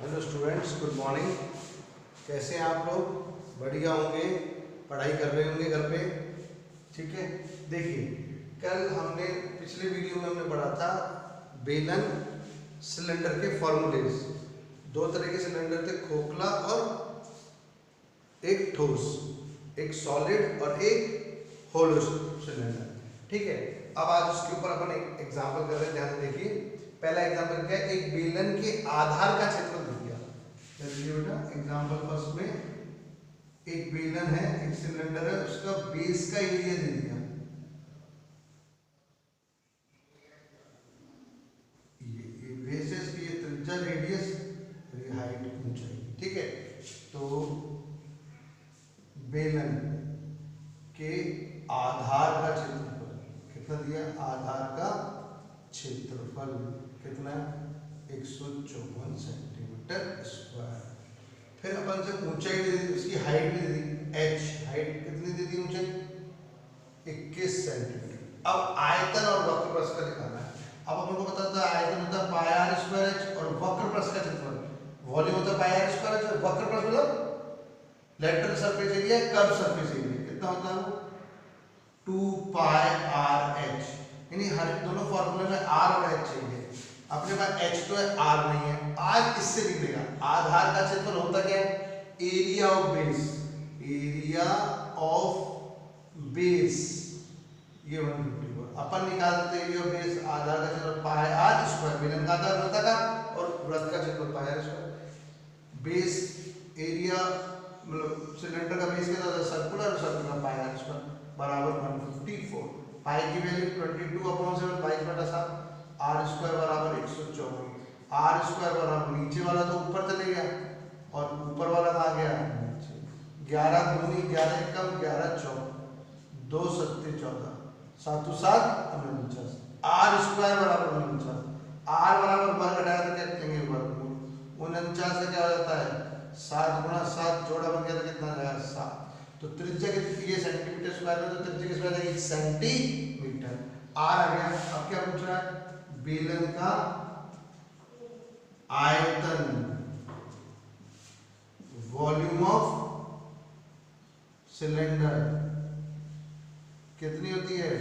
Hello students, good morning. कैसे हैं आप लोग? बढ़िया होंगे, पढ़ाई कर रहे होंगे घर पे। ठीक है, देखिए कल हमने पिछले वीडियो में हमने पढ़ा था बेलन सिलेंडर के फॉर्मूलेज। दो तरह के सिलेंडर थे, खोखला और एक ठोस, एक सॉलिड और एक होलो सिलेंडर। ठीक है, अब आज उसके ऊपर अपन एक एग्जांपल कर रहे हैं, ध्यान से देखिए। पहला एग्जांपल क्या है, एक बेलन के आधार का क्षेत्रफल दिया। चलिए बेटा, एग्जांपल फर्स्ट में एक बेलन है, एक सिलेंडर है, उसका बेस का एरिया दे दिया। ये बेस है, इसकी ये त्रिज्या, रेडियस, ये हाइट, ऊंचाई। ठीक है, तो बेलन के आधार का क्षेत्रफल कितना दिया? आधार का क्षेत्रफल कितना? 154 सेंटीमीटर स्क्वायर। फिर अपन से ऊंचाई दे दी, उसकी हाइट भी दे दी, h हाइट कितनी दे दी? ऊंचाई 21 सेंटीमीटर। अब आयतन और वक्र प्रस्थ का निकालना है। अब अपन को पता था आयतन होता है पाई आर स्क्वायर h और वक्र प्रस्थ का क्षेत्रफल वॉल्यूम होता है पाई आर स्क्वायर h और वक्र प्रस्थ मतलब lateral surface area, curve surface area कितना होता है? वो 2 पाई आर एच। यानी हर दोनों फॉर्मूले में आर और एच चाहिए। अपने पास एच तो है, आर नहीं है। आज इससे निकलेगा आधार का क्षेत्रफल होता क्या है? Area of base, area of base, ये 154। अपन निकालते हैं एरिया ऑफ बेस, आधार का क्षेत्रफल पाई आर स्क्वायर, बेलन का आधार वृत्त का और वृत्त का क्षेत्रफल पाई आर स्क्वायर। बेस एरिया मतलब सिलेंडर का बेस कितना था? सर्कुलर, और सर्कुलर पाई आर स्क्वायर बराबर 154। पाई की वैल्यू 22/7, 22/7, आर स्क्वायर बराबर 154। आर स्क्वायर बराबर नीचे वाला तो ऊपर चले गया और ऊपर वाला कहाँ गया? नीचे। 11 दूनी 11 कम 11 चौक 2 सत्ते 14, 7 7 49। आर स्क्वायर बराबर 49। आर बराबर वर्ग हटाया तो क्या लिखेंगे? वर्गमूल। 49 से क्या हो जाता है? 7 गुणा 7 जोड़ा बन गया तो कितना आएगा? 7। तो त्रिज्या कितनी है? सेंटीमीटर स्क्वायर में, तो त्रिज्या किस में आ जाएगी? सेंटीमीटर। आर आ गया। अब क्या पूछ रहा है? बेलन का आयतन, वॉल्यूम ऑफ सिलेंडर कितनी होती है?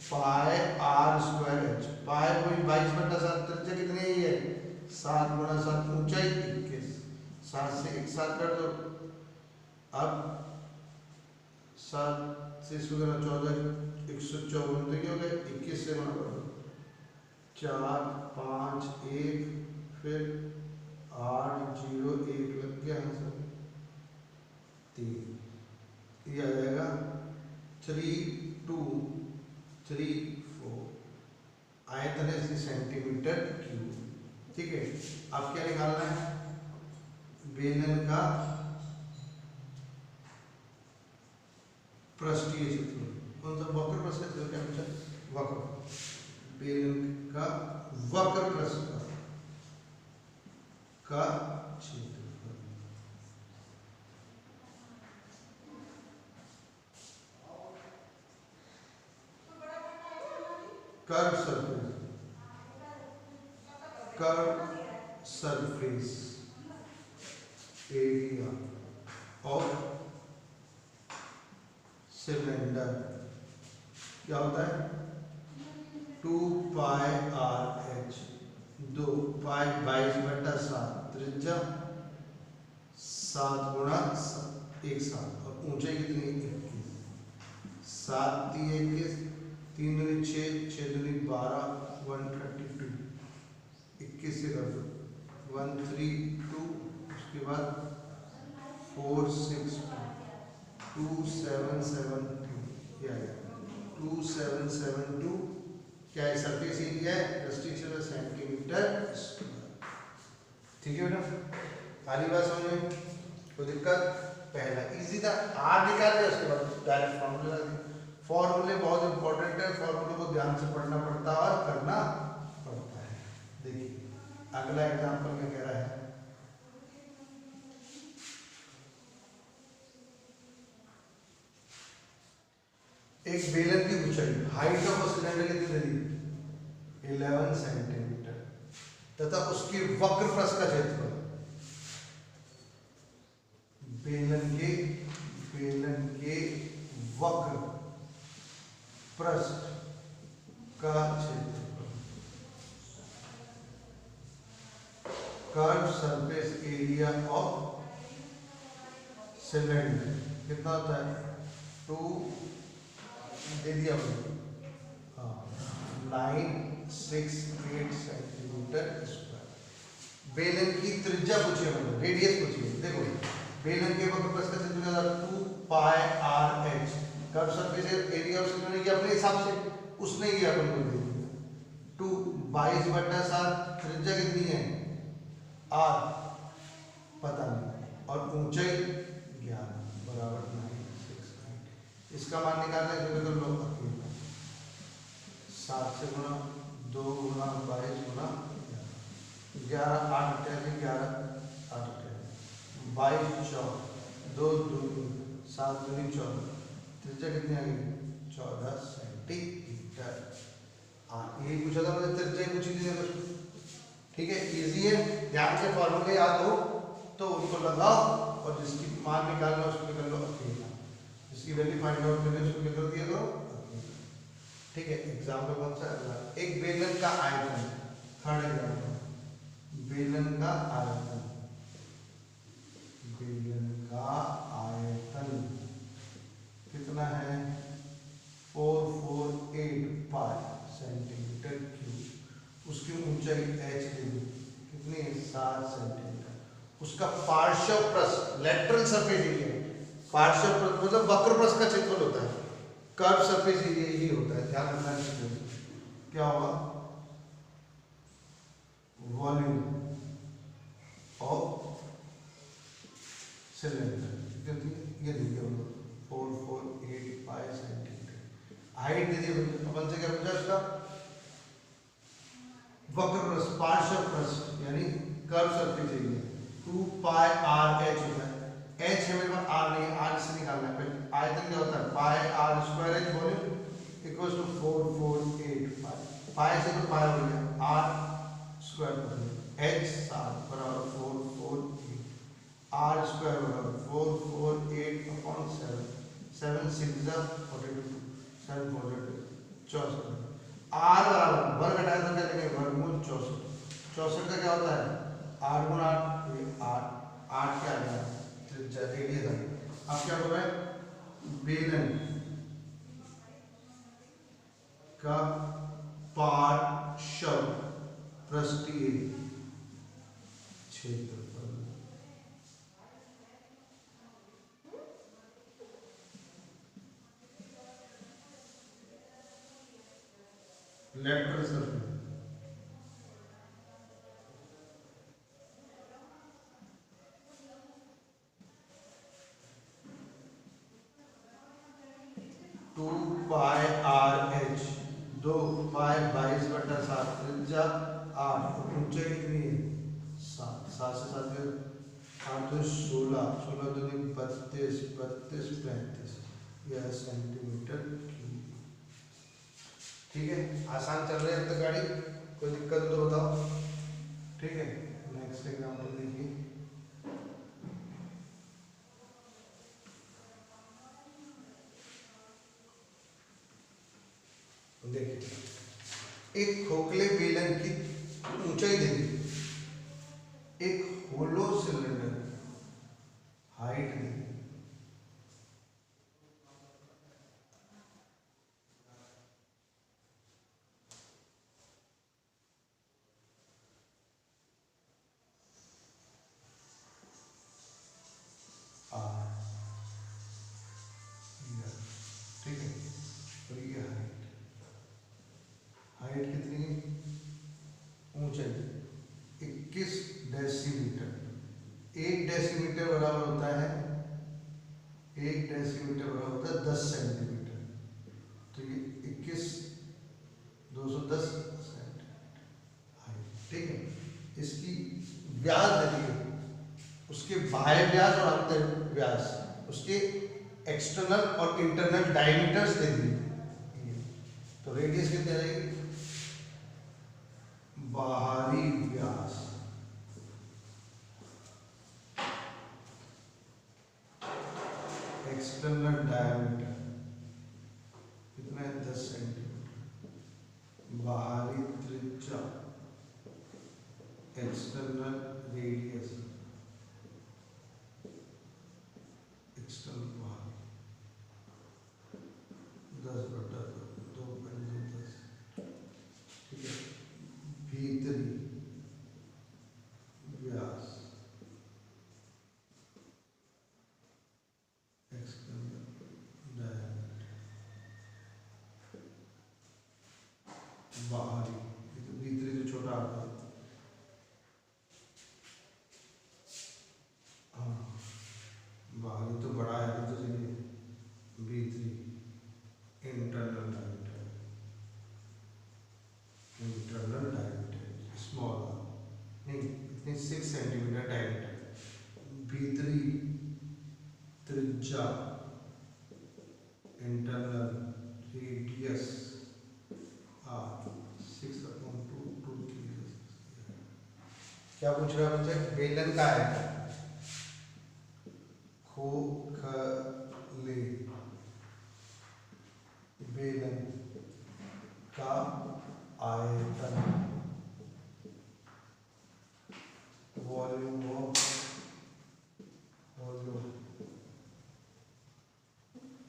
Pi r square H. पाई वही 22/7, त्रिज्या कितनी है? ये 7 गुणा 7, ऊंचाई 21, 7 से 1 7 कर दो। अब 7 से 14, 154, तो क्या हो गया? 21 से गुणा करो, 4 5 1, फिर 8 0 1 लग गया आंसर 3। ये आ जाएगा 3 2 3 4। आयतन है इसकी सेंटीमीटर क्यूब। ठीक है, अब क्या निकालना है? बेलन का पृष्ठीय क्षेत्रफल। कौन सा? वक्र प्रस्थ का क्षेत्रफल। क्या पूछा? वक्र। बेलन का वक्र प्रस्थ का क्षेत्रफल। Curve surface, curve surface area of cylinder क्या होता है? 2 पाई आर एच, 2 पाई 22/7, त्रिज्या 7 गुणा 1 7 और ऊंचाई कितनी? 21। 7 3 21, 3 दूनी 6, 6 दूनी 12, 132। 21 से कर दो, 132, उसके बाद 4 6 2 7 7 2, क्या है? 2772 क्या है? सरफेस एरिया है, पृष्ठीय क्षेत्रफल सेंटीमीटर स्क्वायर। ठीक है बेटा, खाली बात समझ में? कोई दिक्कत? पहला इजी था, आर निकाल लिया, उसके बाद डायरेक्ट फॉर्मूला लगा दिया। फॉर्मूले बहुत इंपॉर्टेंट है, फॉर्मूले को ध्यान से पढ़ना पड़ता है और करना पड़ता है। देखिए अगला एग्जांपल में कह रहा है एक बेलन की ऊंचाई, हाइट ऑफ सिलेंडर कितनी दे दी? 11 सेंटीमीटर, तथा उसके वक्र प्रस्थ का क्षेत्रफल बेलन के वक्र पृष्ठ का क्षेत्रफल, curve surface area of cylinder कितना होता है? 2 दे दिया मुझे, हाँ 968 सेंटीमीटर स्क्वायर। बेलन की त्रिज्या पूछिए, मतलब रेडियस पूछिए। देखो बेलन के वक्र पृष्ठ का क्षेत्रफल 2 pi r h, curve surface area of cylinder के अपने हिसाब से उसने ये अपन को दे दिया 2 22/7, त्रिज्या कितनी है आर पता नहीं, और ऊंचाई 11 बराबर 968। इसका मान निकालना है जो तो लोग 7 से गुणा 2 गुणा 22 गुणा 11 8 11 8 22 14 2 2 7 दूनी 14, त्रिज्या कितनी आ गई 14 सेंटीमीटर। हाँ यही पूछा था मुझे, त्रिज्या पूछी थी। ठीक है, इजी है, ध्यान से फॉर्मूले याद हो तो उनको लगाओ और जिसकी मान निकालना उसको कर लो अकेला, जिसकी वैल्यू फाइंड आउट करनी है उसको कर दिया करो अकेला। ठीक है, एग्जाम्पल कौन सा अगला? एक बेलन का आयतन, थर्ड एग्जाम्पल, बेलन का आयतन, बेलन का आयतन कितना है 448 पाई सेंटीमीटर क्यूब, उसकी ऊंचाई h कितनी है 7 सेंटीमीटर, उसका पार्श्व पृष्ठ लेटरल सरफेस एरिया, पार्श्व पृष्ठ मतलब वक्र पृष्ठ का क्षेत्रफल होता है, कर्व सरफेस एरिया ही होता है, ध्यान रखना है। क्या होगा? वॉल्यूम ऑफ सिलेंडर ये देखिए 448 पाई सेंटीमीटर, हाइट दे दी अपन से, क्या पूछा इसका? वक्र पृष्ठ, पार्श्व पृष्ठ यानी curve surface area 2 pi r H होता है, एच है मेरे पास, आर नहीं, आर से निकालना है। फिर आयतन क्या होता है pi r square h volume equals to 448 pi, pi से तो पाई हो गया, आर स्क्वायर एच 7 बराबर 448, आर स्क्वायर बराबर 448 अपॉन 7, 7 6 42, 7 42 64, आर बराबर वर्ग घटाए तो क्या लिखेंगे वर्गमूल 64, 64 का क्या होता है 8 गुणा 8, ये 8 क्या आ गया त्रिज्या रेडियस आ गया। अब क्या हो रहा है बेलन का पार्श्व पृष्ठीय क्षेत्रफल, lateral surface, two pi r h, 2 पाई 22/7, त्रिज्या 8, ऊंचाई कितनी है 7, 7 से 7 8 तो 16, 16 दूनी 32, 32 35 यह सेंटीमीटर क्यूब। ठीक है, आसान चल रही है अब तक गाड़ी, कोई दिक्कत हो तो बताओ। ठीक है, नेक्स्ट एग्जांपल देखिए, देखिए एक खोखले बेलन की ऊंचाई दे दी, एक होलो सिलेंडर हाइट दे दी, ठीक है, और ये हाइट कितनी है, ऊंचाई 21 डेसीमीटर, 1 डेसीमीटर बराबर होता है 1 डेसीमीटर बराबर होता है 10 सेंटीमीटर, तो ये 21 210 सेंटीमीटर हाइट। ठीक है, इसकी व्यास दे दी, उसके बाह्य व्यास और अंतर व्यास, उसके एक्सटर्नल और इंटरनल डायमीटर्स दे दिए, तो रेडियस कितनी आ जाएगी बाहरी व्यास एक्सटर्नल डायमीटर कितना है 10 सेंटीमीटर, बाहरी त्रिज्या एक्सटर्नल रेडियस एक्सटर्नल बाहर 10/2 ठीक है। भीतरी व्यास एक्सटर्नल डायमीटर बाहरी, भीतरी जो छोटा आता है, हाँ बाहरी तो बड़ा है तो चलिए भीतरी internal diameter, internal diameter small नहीं इतनी 6 सेंटीमीटर डायमीटर, भीतरी त्रिज्या इंटरनल रेडियस 6/2 क्या पूछ रहा है मुझे? बेलन का आयतन खोखले बेलन का आयतन वॉल्यूम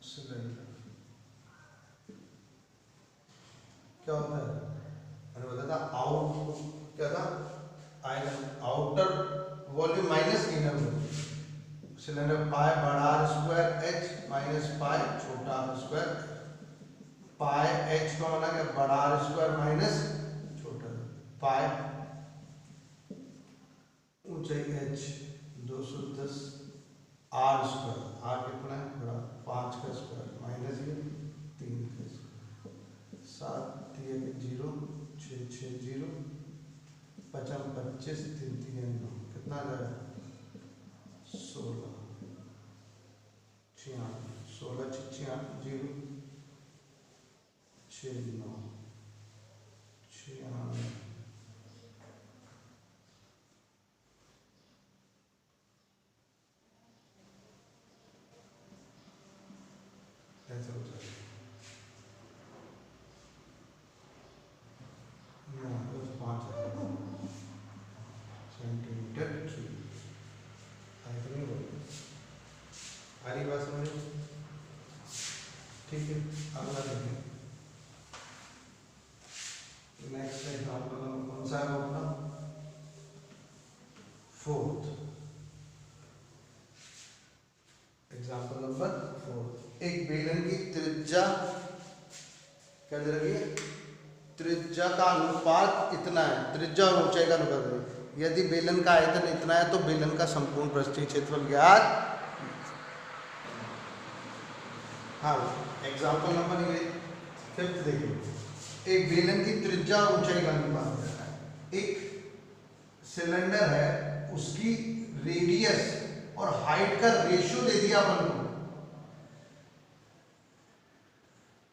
सिलेंडर क्या होता है? मैंने बताया था आउट क्या था, आयतन outer volume minus inner volume, cylinder pi बड़ा स्क्वायर एच माइनस पाई छोटा स्क्वायर, पाई एच का माना क्या बड़ा स्क्वायर माइनस छोटा, पाई ऊंचाई एच 210 आर स्क्वायर, आर कितना है बड़ा 5 का स्क्वायर माइनस ये 3 का स्क्वायर, 7 3 0 6 6 0 5 25 3 3 9 कितना आ जाएगा 16 16 0 6 9 96 ऐसा हो जाएगा बस 5 सेंटीमीटर क्यूब आयतन नहीं बोलते आ रही बात समझ, ठीक है। अगला देखें, नेक्स्ट एग्जाम्पल कौन सा है अपना 4th एग्जाम्पल नंबर 4। एक बेलन की त्रिज्या क्या दे रही है, त्रिज्या का अनुपात इतना है, त्रिज्या और ऊंचाई का अनुपात है, यदि बेलन का आयतन इतना है तो बेलन का संपूर्ण पृष्ठीय क्षेत्रफल ज्ञात। हाँ एग्जाम्पल नंबर ये 5th देखिए, एक बेलन की त्रिज्या और ऊंचाई का अनुपात है, एक सिलेंडर है उसकी रेडियस और हाइट का रेशियो दे दिया अपन को,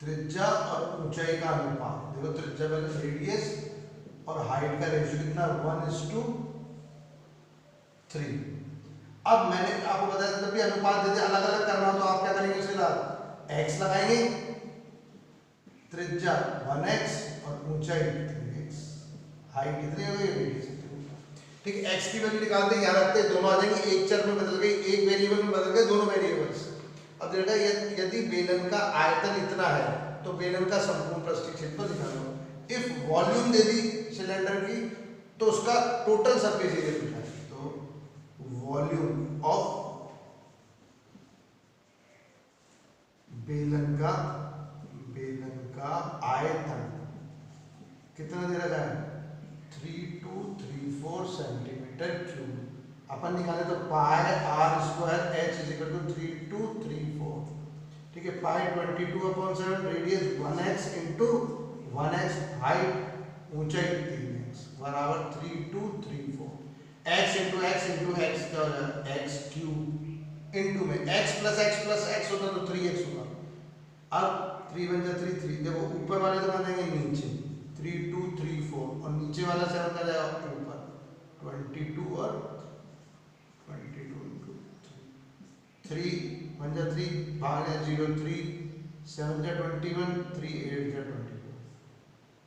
त्रिज्या और ऊंचाई का अनुपात देखो, त्रिज्या पहले रेडियस और हाइट का रेशियो कितना 1:3। अब मैंने आपको बताया जब भी अनुपात दे दिया अलग अलग करना हो तो आप क्या करेंगे, उसके साथ x लगाएंगे, त्रिज्या 1x और ऊंचाई 3x, हाइट कितनी हो गई रेडियस, ठीक है। x की वैल्यू निकालते हैं, यहाँ रखते हैं, दोनों आ जाएंगे, एक चर में बदल गई, एक वेरिएबल में बदल गए दोनों वेरिएबल्स। अब देखा यदि बेलन का आयतन इतना है तो बेलन का संपूर्ण पृष्ठीय क्षेत्रफल निकालो, if volume they the cylinder की तो उसका टोटल सरफेस एरिया पूछा है, तो वॉल्यूम ऑफ बेलन का आयतन कितना दे रखा है 3234 सेंटीमीटर क्यूब, अपन निकाले तो pi r square h is equal to 3234, ठीक है। पाई 22/7 radius 1x into 1x height ऊंचाई 3x बराबर 3234, x इंटू x क्या हो जाएगा x क्यूब इंटू में x प्लस x होता तो 3x होगा, अब 3 बन जाए 3 3, देखो ऊपर वाले तो बन जाएंगे नीचे 3234 और नीचे वाला 7 का जाएगा ऊपर 22 और 22 इंटू 3 3 1 जा 3 भाग है 0 3 7 जा 21 3 8 जा 24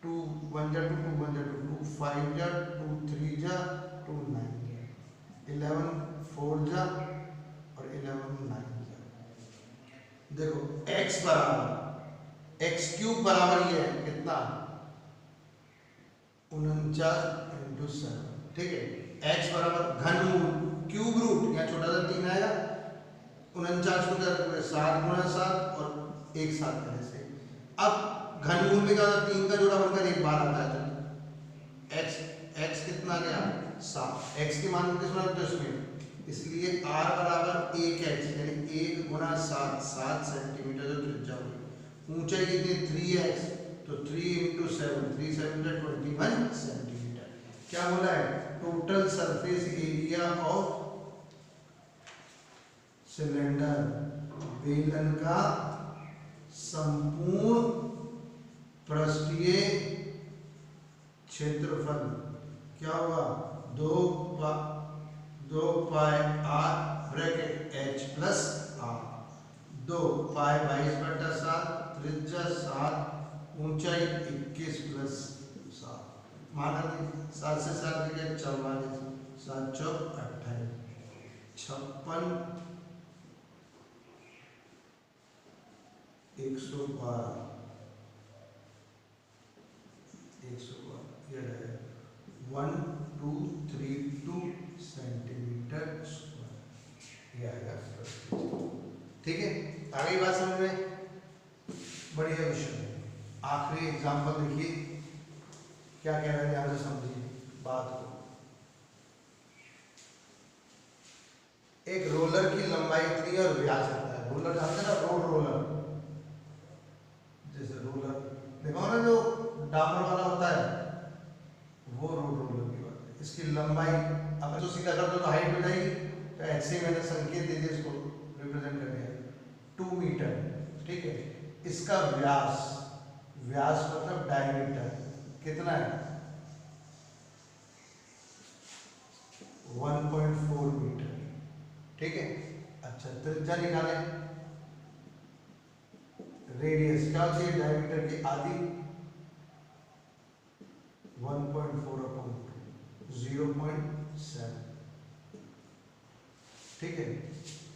2 1 जा 2 2 1 जा 2 2 5 जा 2 3 जा 2 9 जा 11 4 जा और 11 9 जा। देखो x बराबर x क्यूब बराबर ये है कितना 49 इंटू 7। ठीक है, x बराबर घनमूल क्यूब रूट या छोटा सा 3 आएगा 49 को क्या करेंगे 7 गुणा 7 और एक साथ करने से। अब घनमूल में क्या होता है 3 का जोड़ा बनकर एक बार आता है तो x कितना आ गया 7। x की मान कितना है 10 में, इसलिए r बराबर 1x यानी 1 गुणा 7 7 सेंटीमीटर जो त्रिज्या होगी। ऊंचाई कितनी 3x तो 3 इंटू 7 3 7 21 सेंटीमीटर। क्या बोला है total surface area of cylinder बेलन का संपूर्ण पृष्ठीय क्षेत्रफल क्या होगा 2 पाई r bracket h plus r 2 पाई 22/7 त्रिज्या 7 ऊंचाई 21 प्लस 7 माना 7 से 7 के 44 7 चौक 28 56 112 ये है 1232 सेंटीमीटर स्क्वायर ये आएगा। ठीक है, आ गई बात समझ में? बढ़िया क्वेश्चन। आखिरी एग्जांपल देखिए क्या कह रहे हैं, ध्यान से समझिए बात को। एक रोलर की लंबाई इतनी और व्यास इतना है। रोलर जानते हैं ना, रोड रोलर, जैसे रोलर देखो ना जो डामर वाला होता है वो रोड रोलर की बात है। इसकी लंबाई अगर तो सीधा कर दो तो हाइट हो जाएगी, तो ऐसे मैंने संकेत दे दिया इसको रिप्रेजेंट कर दिया 2 मीटर। ठीक है, इसका व्यास मतलब डायमीटर कितना है 1.4 मीटर। ठीक है, अच्छा त्रिज्या निकालें, रेडियस क्या होती है डायमीटर की आधी 1.4/2 0.7। ठीक है,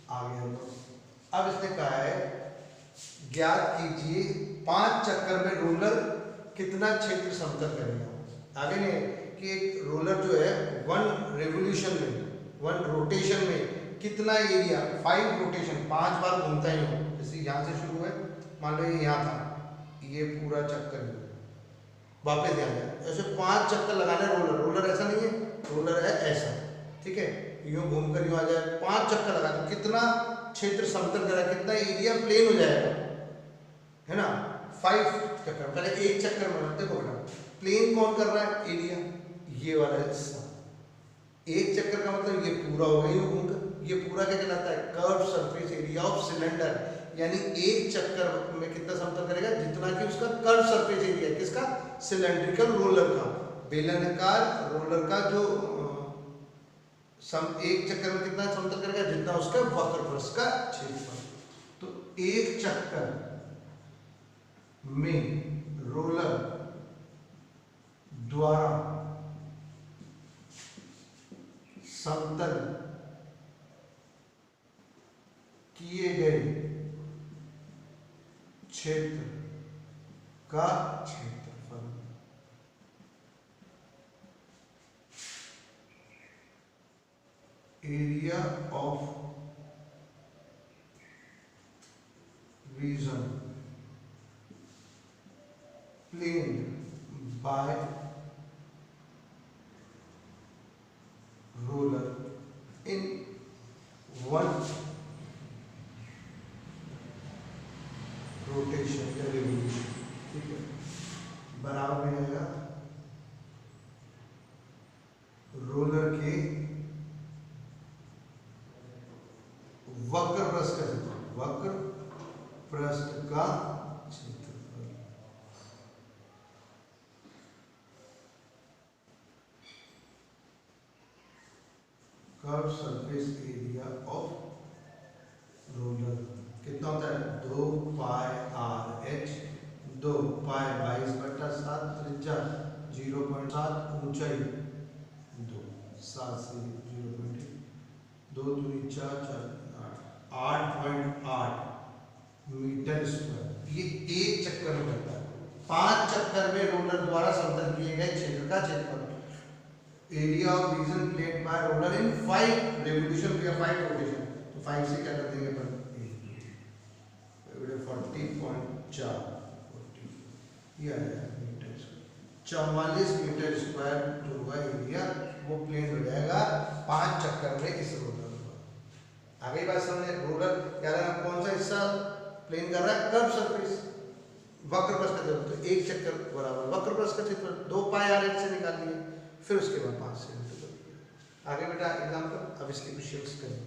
आ गया। अब इसने कहा है ज्ञात कीजिए 5 चक्कर में रोलर कितना क्षेत्र समतल करेगा। आगे ने कि एक रोलर जो है 1 रेवोल्यूशन में 1 रोटेशन में कितना एरिया 5 रोटेशन 5 बार घूमता ही हो। जैसे यहाँ से शुरू है, मान लो ये यहाँ था, ये पूरा चक्कर वापस ध्यान दें, ऐसे 5 चक्कर लगाना है। रोलर ऐसा नहीं है, रोलर है ऐसा। ठीक है, यूं घूम कर यूं आ जाए, 5 चक्कर लगा तो कितना क्षेत्र समतल करा, कितना एरिया प्लेन हो जाएगा, है ना। 5 चक्कर, पहले एक चक्कर में देखो बेटा, प्लेन कौन कर रहा है एरिया, ये वाला हिस्सा। एक चक्कर का मतलब ये पूरा हो गया यूं घूमकर, ये पूरा क्या कहलाता है curve surface area of cylinder. यानी एक चक्कर में कितना समतल करेगा जितना कि उसका कर्व सरफेस एरिया किसका सिलेंड्रिकल रोलर का, बेलनाकार रोलर का जो एक चक्कर में कितना समतल करेगा जितना उसका वक्र पृष्ठ का क्षेत्रफल। तो एक चक्कर में रोलर द्वारा समतल किए गए क्षेत्र का क्षेत्रफल area of region plane by roller in 1 rotation या रिवोल्यूशन। ठीक है, बराबर में आएगा रोलर के वक्र पृष्ठ का क्षेत्रफल, वक्र पृष्ठ का क्षेत्रफल curve surface area of roller कितना होता है 2 पाई आर एच, 2 पाई 22/7 त्रिज्या 0.7 ऊंचाई 2 7 से 0.2 2 दूनी 4 4 8.8 मीटर स्क्वायर। ये एक चक्कर में करता है। 5 चक्कर में रोलर द्वारा समतल किए गए क्षेत्र का क्षेत्रफल, area of region played by roller in 5 revolution या 5 रोटेशन। तो 5 से क्या कर देंगे अपन 40.4 ये आया मीटर स्क्वायर। 44 मीटर स्क्वायर जो हुआ एरिया वो प्लेन हो जाएगा 5 चक्कर में इस रोलर पर। आगे बात समझे, रोलर कह रहा है कौन सा हिस्सा प्लेन कर रहा है, कर्व सरफेस, वक्र पृष्ठ का क्षेत्रफल। तो एक चक्कर बराबर वक्र पृष्ठ का क्षेत्रफल 2 पाई आर एच से निकाल लिए, फिर उसके बाद 5 से आगे बेटा एग्जाम्पल। अब इसके क्वेश्चंस करें।